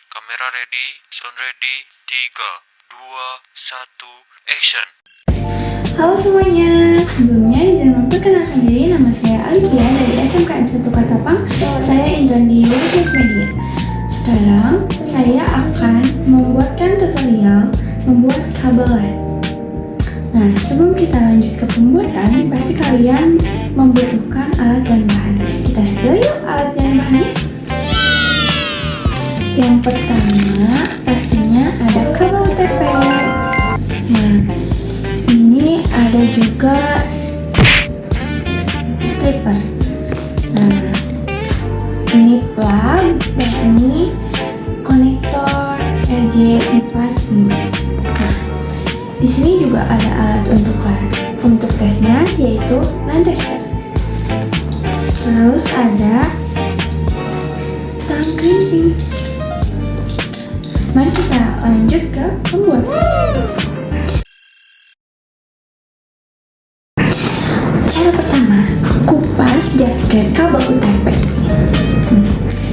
kamera ready, sound ready, 3, 2, 1, action. Halo semuanya, sebelumnya izin memperkenalkan diri, nama saya Alivia dari SMKN 1 Katapang. Saya intern di Universe Media. Sekarang saya akan membuatkan tutorial membuat kabel LAN. Nah, sebelum kita lanjut ke pembuatan, pasti kalian membutuhkan alat dan bahan. Kita spill yuk alat dan bahannya. Yang pertama pastinya ada kabel UTP. Nah, ini ada juga stripper. Nah, ini plug dan ini konektor RJ45. Nah, di sini juga ada alat untuk tesnya, yaitu LAN tester. Terus ada tang crimping. Mari kita lanjut ke pembuatan. Cara pertama, kupas jaket kabel UTP.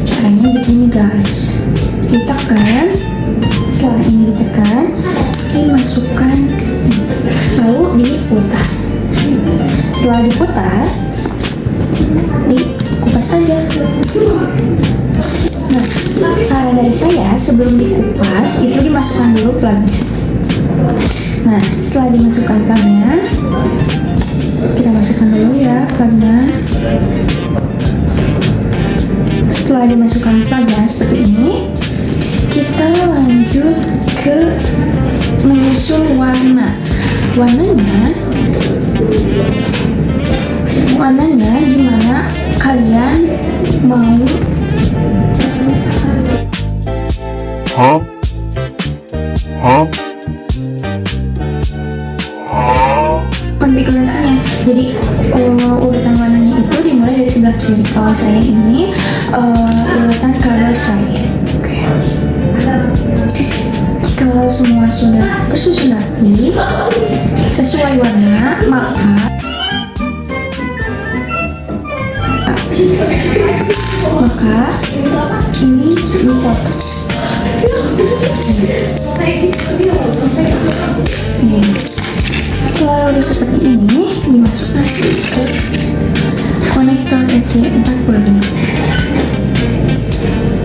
Caranya begini guys, ditekan, setelah ini ditekan, dimasukkan, lalu diputar. Setelah diputar, dikupas saja. Nah, saran dari saya sebelum dikupas itu dimasukkan dulu plugnya. Nah, setelah dimasukkan plugnya, kita masukkan dulu ya plugnya. Setelah dimasukkan plugnya seperti ini, kita lanjut ke menyusun warna. Warnanya gimana kalian mau. Konfigurasinya, jadi urutan warnanya itu dimulai dari sebelah kiri. Kalau saya ini urutan kabel strike. Oke. Kalau semua sudah tersusun rapi sesuai warna, maka ini dipotong. Setelah udah seperti ini, dimasukkan ke konektor RJ45.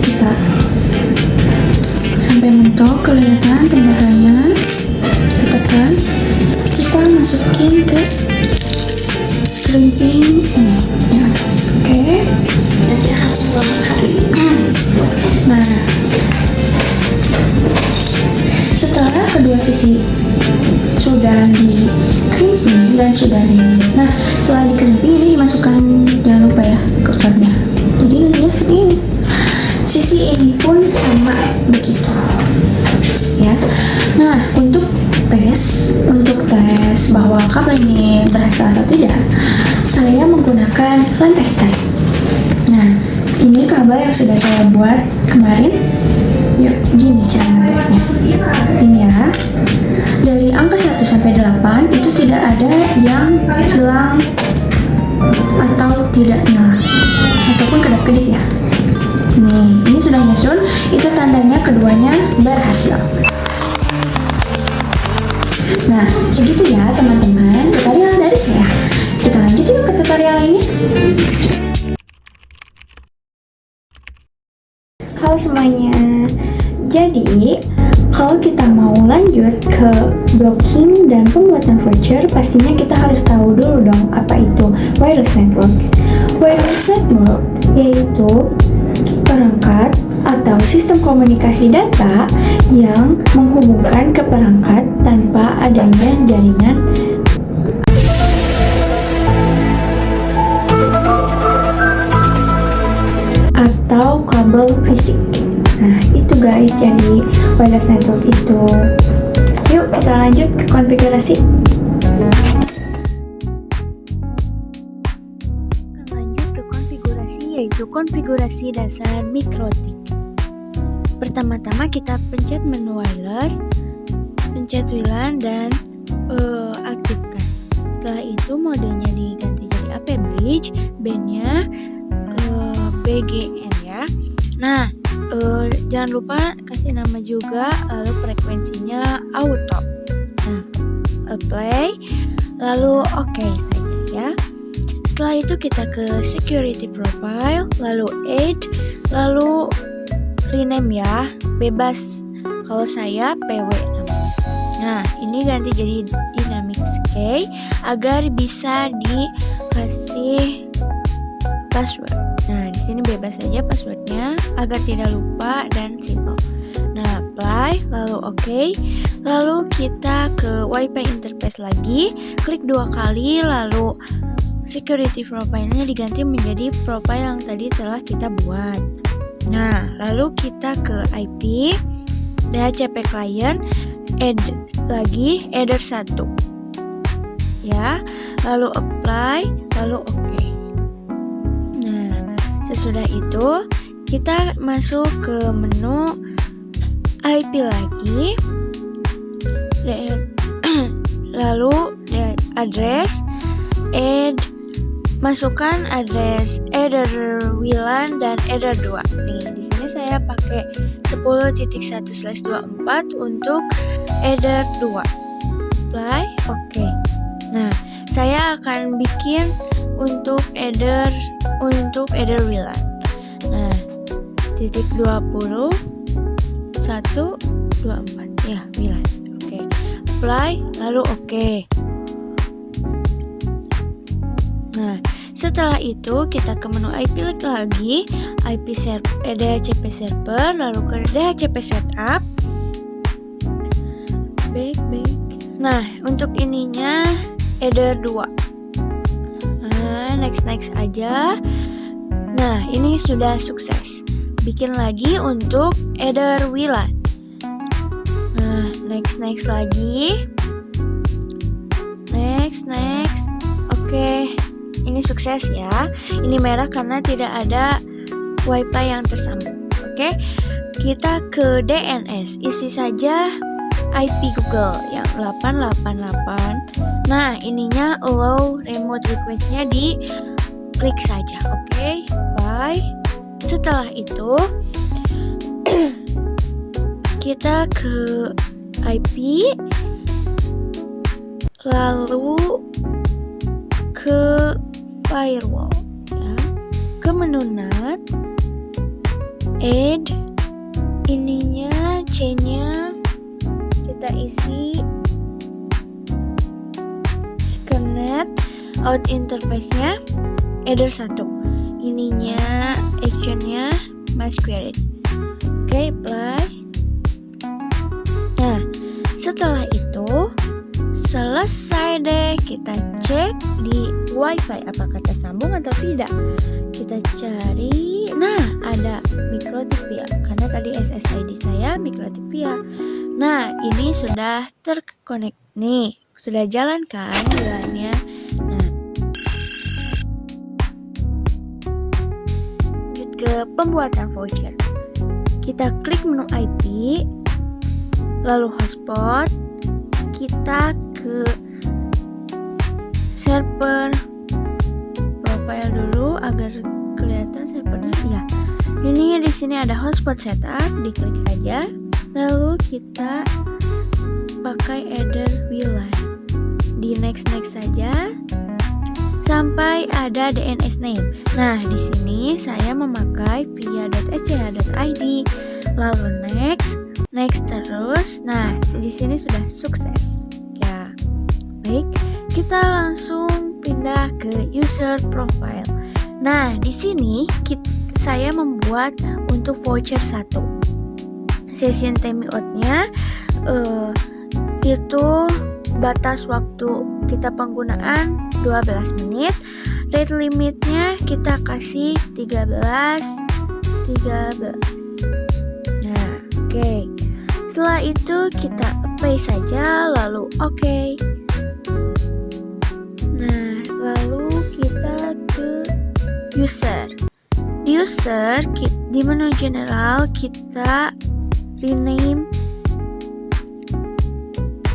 Kita sampai mentok kelihatan tembakannya, tekan, kita masukin ke crimping ini yang atas. Oke. Nah, setelah kedua sisi sudah di crimping dan sudah di, nah setelah di crimping ini dimasukkan, jangan lupa ya, ke plugnya. Jadi nantinya seperti ini. Sisi ini pun sama begitu ya. Nah, untuk tes bahwa kabel ini berhasil atau tidak, saya menggunakan LAN tester. Nah, ini kabel yang sudah saya buat kemarin. Yuk, gini cara ngetesnya. Ini ya, dari angka 1 sampai 8 itu tidak ada yang hilang atau tidak nyala ataupun kedap-kedip ya. Nih, ini sudah nyusun, itu tandanya keduanya berhasil. Nah, segitu ya teman-teman tutorial dari saya. Kita lanjut yuk ke tutorial ini. Halo semuanya. Jadi, kalau kita mau lanjut ke blocking dan pembuatan voucher, pastinya kita harus tahu dulu dong apa itu wireless network. Wireless network yaitu perangkat atau sistem komunikasi data yang menghubungkan ke perangkat tanpa adanya jaringan atau kabel fisik. Nah, itu guys, jadi wireless network itu. Yuk kita lanjut ke konfigurasi. Yaitu konfigurasi dasar MikroTik. Pertama-tama kita pencet menu wireless, pencet WLAN dan aktifkan. Setelah itu modenya diganti jadi AP Bridge, bandnya BGN ya. Nah, Jangan lupa kasih nama juga, lalu frekuensinya auto. Nah, apply, lalu oke saja ya. Setelah itu kita ke security profile, lalu add, lalu rename ya, bebas. Kalau saya PW namanya. Nah, ini ganti jadi dynamic key agar bisa dikasih password. Nah, di sini bebas saja passwordnya agar tidak lupa dan simple. Nah, apply, lalu oke. Lalu kita ke Wi-Fi interface lagi, klik 2 kali, lalu security profile-nya diganti menjadi profile yang tadi telah kita buat. Nah, lalu kita ke IP, DHCP client, add lagi, header 1. Ya, lalu apply, lalu oke. Nah, sesudah itu kita masuk ke menu IP lagi, lalu address, add, masukkan address header WLAN dan header 2. Nih, di sini saya pakai 10.1/24 untuk header 2. Apply, oke. Nah, saya akan bikin untuk header WLAN. Nah, titik 20.124 ya, WLAN. Oke. Apply, lalu oke. Nah, setelah itu kita ke menu IP lagi, IP server, DHCP server, lalu ke DHCP setup. Baik. Nah, untuk ininya header 2. Nah, next aja. Nah, ini sudah sukses. Bikin lagi untuk header WLAN. Nah, next lagi. Next. Oke. Ini sukses ya. Ini merah karena tidak ada Wi-Fi yang tersambung. Oke. Kita ke DNS. Isi saja IP Google yang 888. Nah, ininya allow remote request-nya di klik saja. Oke. Bye. Setelah itu kita ke IP, lalu ke firewall ya, ke menu NAT, add, ininya C-nya kita isi ke NAT, out interface-nya header 1, ininya action-nya MySQL. Oke, apply. Nah, setelah itu selesai deh, kita cek di Wi-Fi apakah tersambung atau tidak. Kita cari, nah ada MikroTik Via karena tadi SSID saya MikroTik Via. Nah, ini sudah terkonek nih, sudah jalan kan jalannya. Nah, lanjut ke pembuatan voucher. Kita klik menu IP, lalu hotspot, kita ke server profile dulu agar kelihatan servernya. Ya, ini di sini ada hotspot setup, diklik saja. Lalu kita pakai header WLAN. Di next saja sampai ada DNS name. Nah, di sini saya memakai via.sch.id. Lalu next terus. Nah, di sini sudah sukses. Ya. Baik, kita langsung pindah ke user profile. Nah, di sini saya membuat untuk voucher 1. Session timeout-nya itu batas waktu kita penggunaan 12 menit. Rate limitnya kita kasih 13. Nah, oke. Setelah itu kita apply saja, lalu oke. Nah, lalu kita ke user. Di user, di menu general kita rename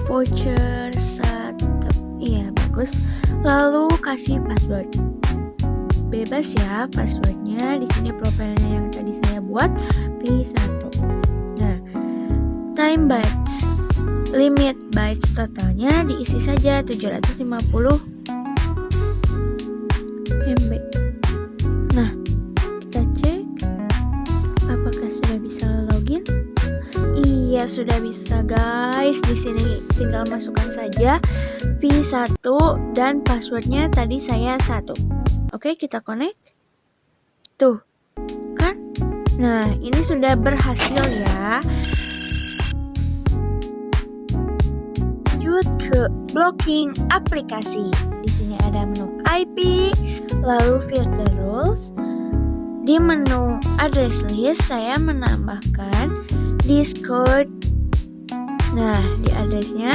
voucher 1. Iya, bagus. Lalu kasih password. bebas ya passwordnya. Di sini profilnya yang tadi saya buat V1. Nah, time bytes, limit bytes totalnya diisi saja 750 MB. Nah, kita cek apakah sudah bisa login. Iya, sudah bisa guys. Di sini tinggal masukkan saja V1 dan passwordnya tadi saya 1. Oke, kita connect. Tuh, kan? Nah, ini sudah berhasil ya. Lanjut ke blocking aplikasi. Di sini ada menu IP, lalu filter rules. Di menu address list saya menambahkan Discord. Nah, di addressnya,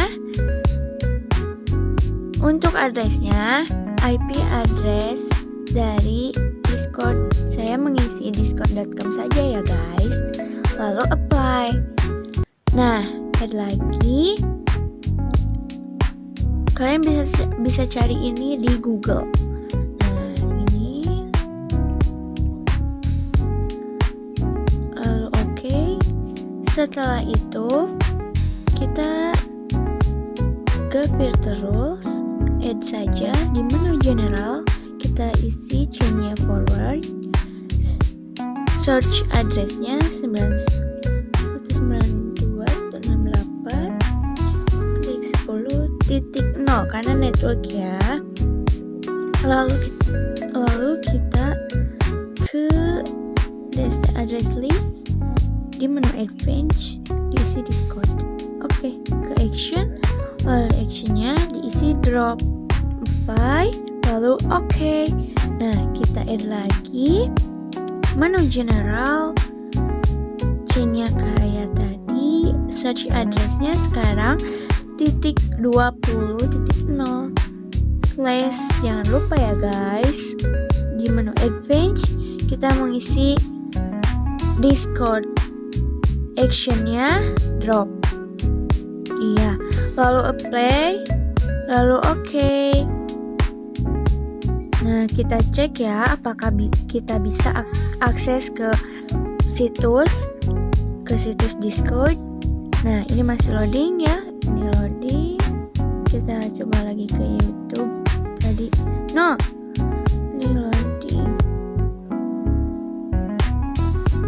untuk addressnya IP address dari Discord, saya mengisi discord.com saja ya guys. Lalu apply. Nah, add lagi. Kalian bisa cari ini di Google. Nah, ini. Lalu oke. Setelah itu kita ke filter rules, add saja. Di menu general kita isi chainnya forward, search addressnya 192.168, klik 10.0 karena network ya. Lalu kita ke address list, di menu advanced diisi Discord. Oke, ke action, lalu actionnya diisi drop, apply, lalu oke. Nah, kita add lagi menu general, chainnya kayak tadi, search addressnya sekarang .20.0 slash, jangan lupa ya guys. Di menu advanced kita mengisi Discord, actionnya drop. Iya, lalu apply, lalu oke. Nah, kita cek ya apakah kita bisa akses ke situs Discord. Nah, ini masih loading ya. Ini loading. Kita coba lagi ke YouTube tadi. No. Ini loading.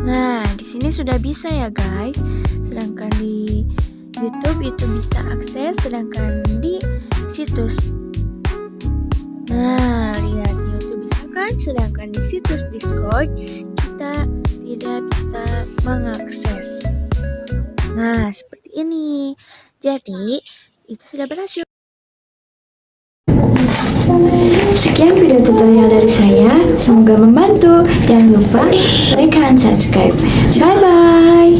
Nah, di sini sudah bisa ya guys. Sedangkan di YouTube itu bisa akses, sedangkan di situs, nah lihat di YouTube bisa kan, sedangkan di situs Discord kita tidak bisa mengakses. Nah, seperti ini. Jadi itu sudah berhasil. Sekian video tutorial dari saya, semoga membantu. Jangan lupa like dan subscribe. Bye bye.